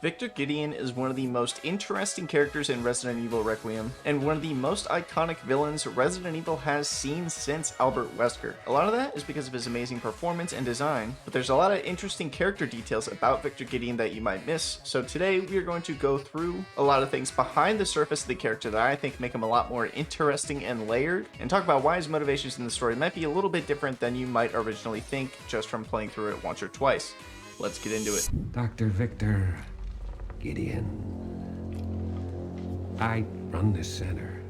Victor Gideon is one of the most interesting characters in Resident Evil Requiem, and one of the most iconic villains Resident Evil has seen since Albert Wesker. A lot of that is because of his amazing performance and design, but there's a lot of interesting character details about Victor Gideon that you might miss, so today we are going to go through a lot of things behind the surface of the character that I think make him a lot more interesting and layered, and talk about why his motivations in the story might be a little bit different than you might originally think just from playing through it once or twice. Let's get into it. Dr. Victor Gideon. I run this center.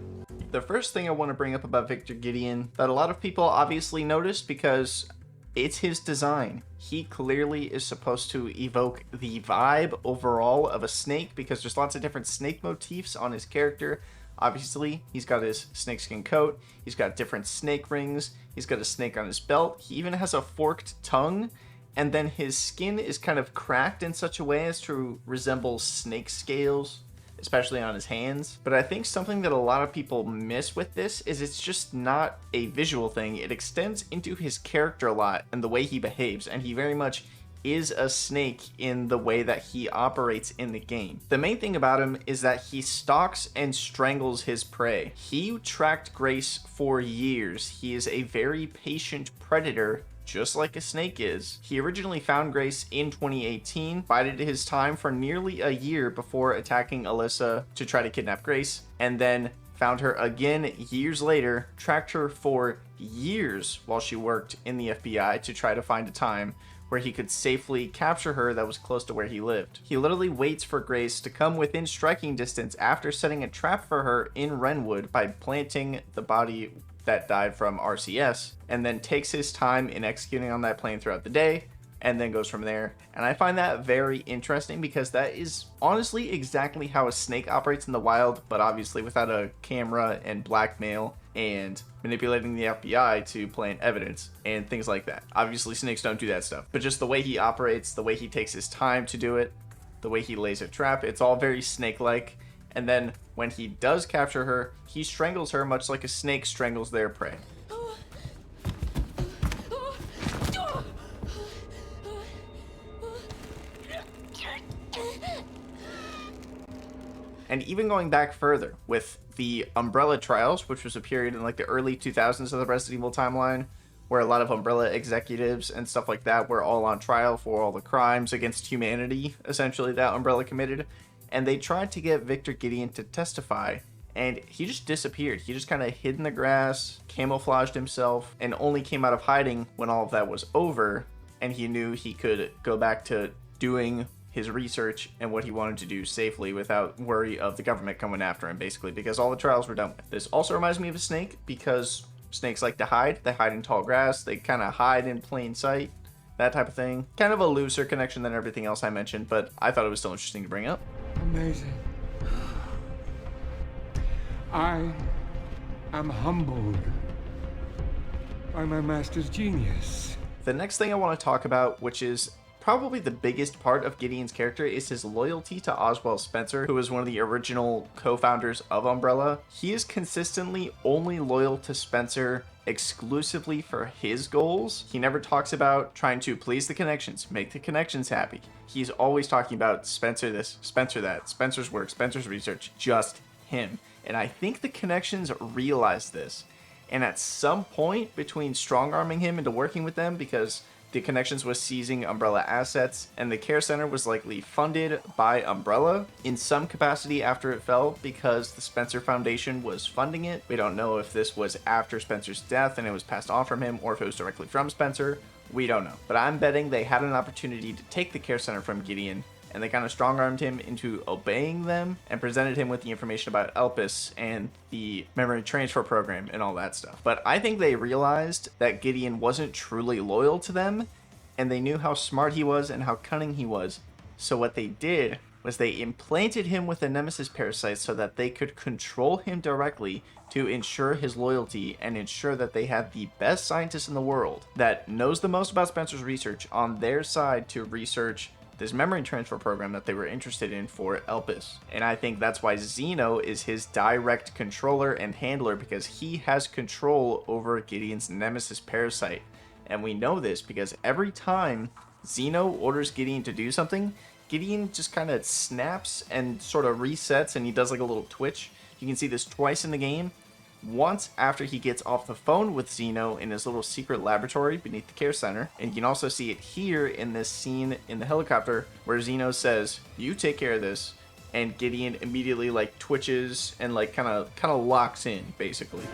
The first thing I want to bring up about Victor Gideon that a lot of people obviously noticed because it's his design. He clearly is supposed to evoke the vibe overall of a snake because there's lots of different snake motifs on his character. Obviously, he's got his snakeskin coat, he's got different snake rings, he's got a snake on his belt, he even has a forked tongue, and then his skin is kind of cracked in such a way as to resemble snake scales, especially on his hands. But I think something that a lot of people miss with this is it's just not a visual thing. It extends into his character a lot and the way he behaves, and he very much is a snake in the way that he operates in the game. The main thing about him is that he stalks and strangles his prey. He tracked Grace for years. He is a very patient predator, just like a snake is. He originally found Grace in 2018, bided his time for nearly a year before attacking Alyssa to try to kidnap Grace, and then found her again years later, tracked her for years while she worked in the FBI to try to find a time where he could safely capture her that was close to where he lived. He literally waits for Grace to come within striking distance after setting a trap for her in Renwood by planting the body that died from RCS, and then takes his time in executing on that plan throughout the day, and then goes from there. And I find that very interesting because that is honestly exactly how a snake operates in the wild, but obviously without a camera and blackmail and manipulating the FBI to plant evidence and things like that. Obviously snakes don't do that stuff, but just the way he operates, the way he takes his time to do it, the way he lays a trap, it's all very snake-like. And then when he does capture her, he strangles her much like a snake strangles their prey. And even going back further with the Umbrella trials, which was a period in like the early 2000s of the Resident Evil timeline, where a lot of Umbrella executives and stuff like that were all on trial for all the crimes against humanity, essentially, that Umbrella committed. And they tried to get Victor Gideon to testify, and he just disappeared. He just kind of hid in the grass, camouflaged himself, and only came out of hiding when all of that was over, and he knew he could go back to doing his research and what he wanted to do safely without worry of the government coming after him, basically, because all the trials were done with. This also reminds me of a snake, because snakes like to hide. They hide in tall grass, they kind of hide in plain sight, that type of thing. Kind of a looser connection than everything else I mentioned, but I thought it was still interesting to bring up. Amazing. I am humbled by my master's genius. The next thing I want to talk about, which is probably the biggest part of Gideon's character, is his loyalty to Oswald Spencer, who was one of the original co-founders of Umbrella. He is consistently only loyal to Spencer exclusively for his goals. He never talks about trying to please the connections, make the connections happy. He's always talking about Spencer this, Spencer that, Spencer's work, Spencer's research, just him. And I think the connections realize this. And at some point between strong-arming him into working with them, because the connections was seizing Umbrella assets, and the care center was likely funded by Umbrella in some capacity after it fell because the Spencer Foundation was funding it. We don't know if this was after Spencer's death and it was passed on from him, or if it was directly from Spencer. We don't know. But I'm betting they had an opportunity to take the care center from Gideon, and they kind of strong-armed him into obeying them and presented him with the information about Elpis and the memory transfer program and all that stuff. But I think they realized that Gideon wasn't truly loyal to them, and they knew how smart he was and how cunning he was. So what they did was they implanted him with a Nemesis parasite so that they could control him directly to ensure his loyalty and ensure that they had the best scientist in the world that knows the most about Spencer's research on their side to research this memory transfer program that they were interested in for Elpis. And I think that's why Zeno is his direct controller and handler, because he has control over Gideon's Nemesis parasite. And we know this because every time Zeno orders Gideon to do something, Gideon just kind of snaps and sort of resets, and he does like a little twitch. You can see this twice in the game. Once after he gets off the phone with Zeno in his little secret laboratory beneath the care center. And you can also see it here in this scene in the helicopter where Zeno says, "You take care of this." And Gideon immediately like twitches and like kind of locks in, basically.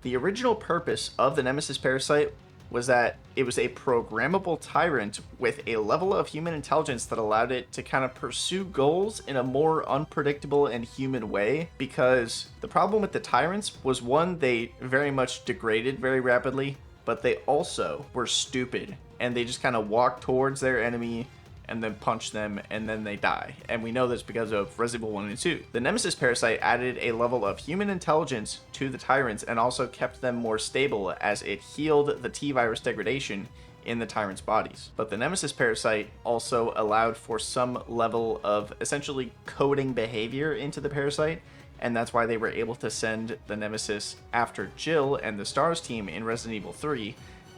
The original purpose of the Nemesis parasite was that it was a programmable tyrant with a level of human intelligence that allowed it to kind of pursue goals in a more unpredictable and human way, because the problem with the tyrants was, one, they very much degraded very rapidly, but they also were stupid, and they just kind of walked towards their enemy and then punch them, and then they die. And we know this because of Resident Evil 1 and 2. The Nemesis parasite added a level of human intelligence to the tyrants and also kept them more stable as it healed the T-virus degradation in the tyrants' bodies. But the Nemesis parasite also allowed for some level of essentially coding behavior into the parasite, and that's why they were able to send the Nemesis after Jill and the STARS team in Resident Evil 3,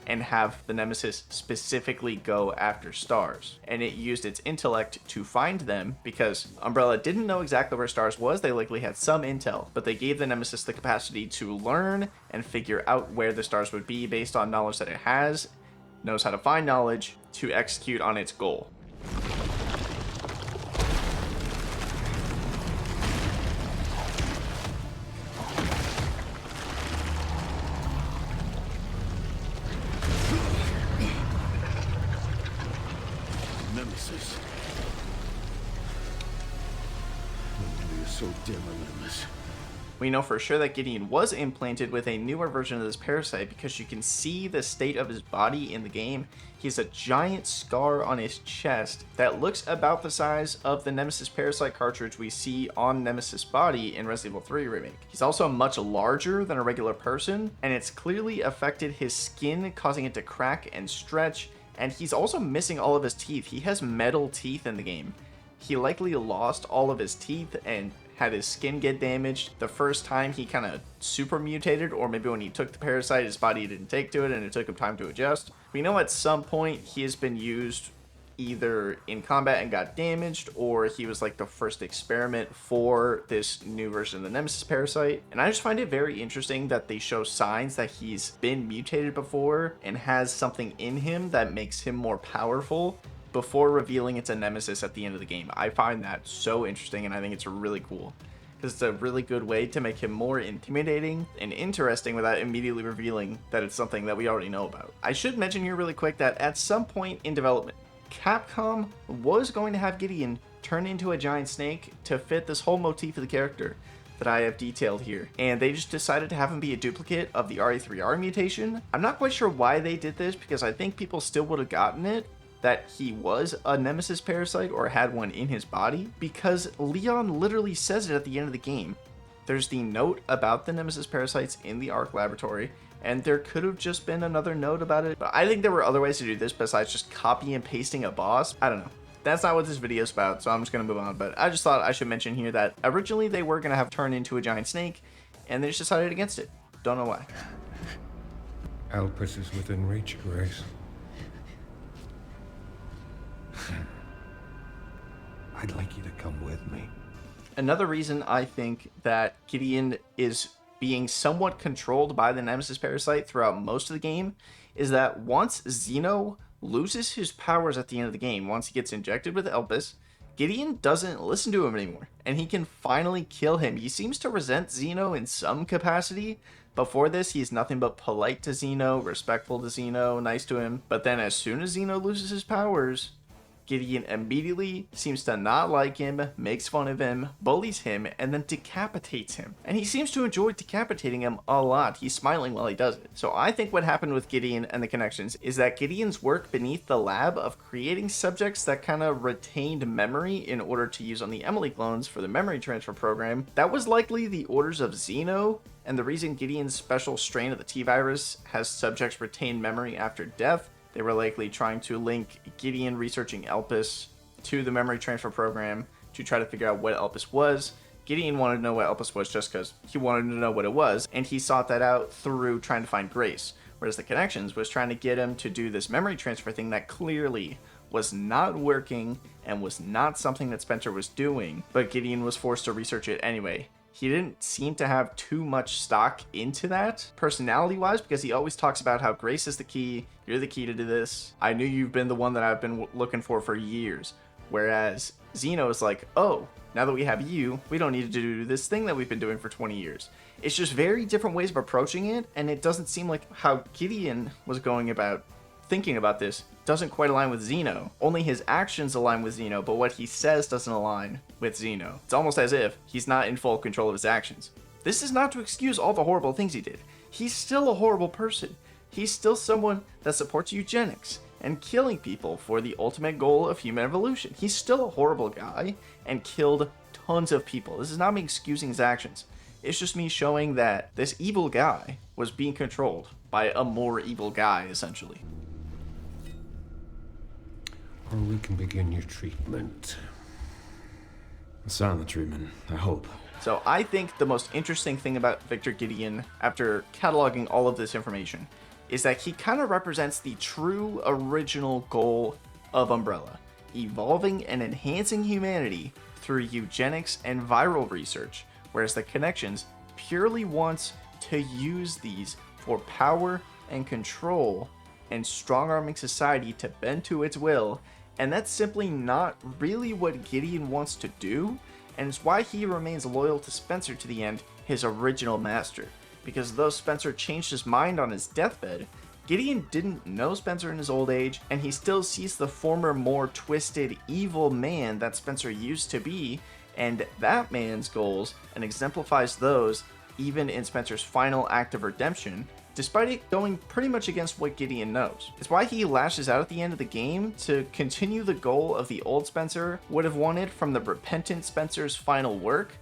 and have the Nemesis specifically go after STARS. And it used its intellect to find them, because Umbrella didn't know exactly where STARS was. They likely had some intel, but they gave the Nemesis the capacity to learn and figure out where the STARS would be based on knowledge that it knows how to find knowledge to execute on its goal. Nemesis. You're so dim and limbless. We know for sure that Gideon was implanted with a newer version of this parasite because you can see the state of his body in the game. He has a giant scar on his chest that looks about the size of the Nemesis parasite cartridge we see on Nemesis' body in Resident Evil 3 Remake. He's also much larger than a regular person, and it's clearly affected his skin, causing it to crack and stretch. And he's also missing all of his teeth. He has metal teeth in the game. He likely lost all of his teeth and had his skin get damaged the first time he kind of super mutated, or maybe when he took the parasite, his body didn't take to it and it took him time to adjust. We know at some point he has been used either in combat and got damaged, or he was like the first experiment for this new version of the Nemesis parasite. And I just find it very interesting that they show signs that he's been mutated before and has something in him that makes him more powerful before revealing it's a Nemesis at the end of the game. I find that so interesting, and I think it's really cool, because it's a really good way to make him more intimidating and interesting without immediately revealing that it's something that we already know about. I should mention here really quick that at some point in development, Capcom was going to have Gideon turn into a giant snake to fit this whole motif of the character that I have detailed here, and they just decided to have him be a duplicate of the RE3R mutation. I'm not quite sure why they did this, because I think people still would have gotten it that he was a Nemesis parasite or had one in his body, because Leon literally says it at the end of the game. There's the note about the Nemesis parasites in the ARC laboratory, and there could have just been another note about it, but I think there were other ways to do this besides just copy and pasting a boss. I don't know. That's not what this video is about, so I'm just going to move on, but I just thought I should mention here that originally they were going to have turned into a giant snake, and they just decided against it. Don't know why. Alpus is within reach, Grace. I'd like you to come with me. Another reason I think that Gideon is being somewhat controlled by the Nemesis parasite throughout most of the game is that once Zeno loses his powers at the end of the game, once he gets injected with Elpis, Gideon doesn't listen to him anymore, and he can finally kill him. He seems to resent Zeno in some capacity. Before this, he's nothing but polite to Zeno, respectful to Zeno, nice to him. But then as soon as Zeno loses his powers, Gideon immediately seems to not like him, makes fun of him, bullies him, and then decapitates him. And he seems to enjoy decapitating him a lot. He's smiling while he does it. So I think what happened with Gideon and the connections is that Gideon's work beneath the lab of creating subjects that kind of retained memory in order to use on the Emily clones for the memory transfer program, that was likely the orders of Zeno. And the reason Gideon's special strain of the T-virus has subjects retain memory after death, they were likely trying to link Gideon researching Elpis to the memory transfer program to try to figure out what Elpis was. Gideon wanted to know what Elpis was just because he wanted to know what it was, and he sought that out through trying to find Grace, whereas the Connections was trying to get him to do this memory transfer thing that clearly was not working and was not something that Spencer was doing, but Gideon was forced to research it anyway. He didn't seem to have too much stock into that, personality-wise, because he always talks about how Grace is the key, you're the key to do this, I knew you've been the one that I've been looking for years. Whereas Zeno is like, oh, now that we have you, we don't need to do this thing that we've been doing for 20 years. It's just very different ways of approaching it, and it doesn't seem like how Gideon was going about thinking about this doesn't quite align with Zeno. Only his actions align with Zeno, but what he says doesn't align with Zeno. It's almost as if he's not in full control of his actions. This is not to excuse all the horrible things he did. He's still a horrible person. He's still someone that supports eugenics and killing people for the ultimate goal of human evolution. He's still a horrible guy and killed tons of people. This is not me excusing his actions. It's just me showing that this evil guy was being controlled by a more evil guy, essentially. Or we can begin your treatment. A silent treatment, I hope. So I think the most interesting thing about Victor Gideon, after cataloging all of this information, is that he kind of represents the true original goal of Umbrella, evolving and enhancing humanity through eugenics and viral research, whereas the Connections purely wants to use these for power and control and strong-arming society to bend to its will, and that's simply not really what Gideon wants to do, and it's why he remains loyal to Spencer to the end, his original master. Because though Spencer changed his mind on his deathbed, Gideon didn't know Spencer in his old age, and he still sees the former, more twisted, evil man that Spencer used to be, and that man's goals, and exemplifies those even in Spencer's final act of redemption, despite it going pretty much against what Gideon knows. It's why he lashes out at the end of the game to continue the goal of the old Spencer would have wanted from the repentant Spencer's final work,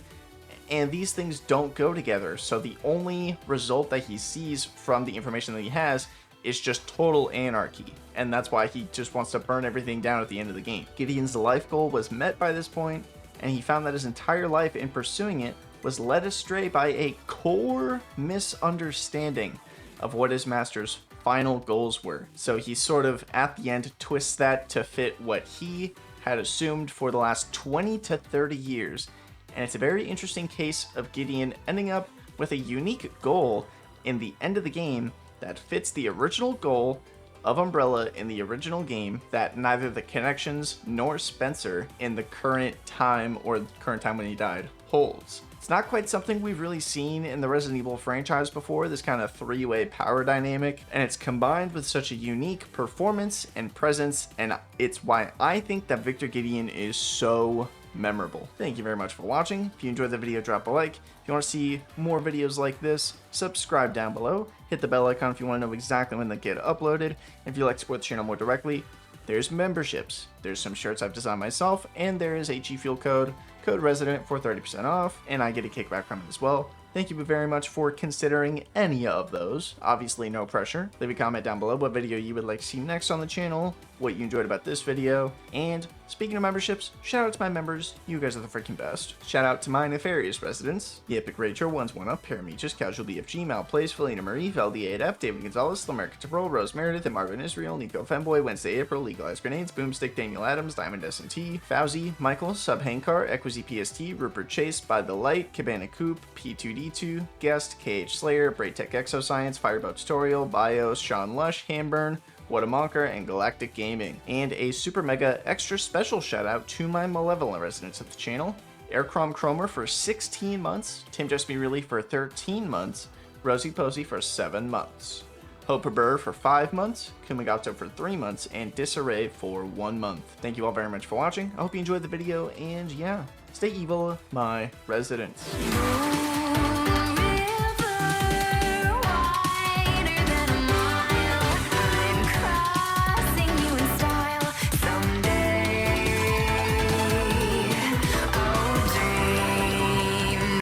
and these things don't go together, so the only result that he sees from the information that he has is just total anarchy, and that's why he just wants to burn everything down at the end of the game. Gideon's life goal was met by this point, and he found that his entire life in pursuing it was led astray by a core misunderstanding of what his master's final goals were. So he sort of, at the end, twists that to fit what he had assumed for the last 20 to 30 years. And it's a very interesting case of Gideon ending up with a unique goal in the end of the game that fits the original goal of Umbrella in the original game that neither the Connections nor Spencer in the current time, or the current time when he died, holds. It's not quite something we've really seen in the Resident Evil franchise before, this kind of three-way power dynamic, and it's combined with such a unique performance and presence, and it's why I think that Victor Gideon is so memorable. Thank you very much for watching. If you enjoyed the video, drop a like. If you want to see more videos like this, subscribe down below. Hit the bell icon if you want to know exactly when they get uploaded. If you'd like to support the channel more directly, there's memberships. There's some shirts I've designed myself, and there is a G Fuel code RESIDENT for 30% off, and I get a kickback from it as well. Thank you very much for considering any of those. Obviously, no pressure. Leave a comment down below what video you would like to see next on the channel, what you enjoyed about this video, and speaking of memberships, shout out to my members. You guys are the freaking best. Shout out to my nefarious residents: the Epic Rager, Ones One Up, Paramecius, Casual BFG, Malplace, Felina Marie, Veldi8F, David Gonzalez, Lamerca Tabro, Rose Meredith, and Marvin Israel, Nico Femboy, Wednesday April, Legalized Grenades, Boomstick, Daniel Adams, Diamond S&T, Fauzi, Michael, Sub Hankar, Equizy PST, Rupert Chase, By the Light, Cabana Coop, P2D2, Guest, KH Slayer, Braytech Exoscience, Fireboat Tutorial, Bios, Sean Lush, Hamburn, Whatamonker, and Galactic Gaming. And a super mega extra special shout out to my malevolent residents of the channel: Aircrom Cromer for 16 months, Tim Just Be Really for 13 months, Rosie Posey for 7 months, Hope Burr for 5 months, Kumigato for 3 months, and Disarray for 1 month. Thank you all very much for watching. I hope you enjoyed the video, and yeah, stay evil, my residents.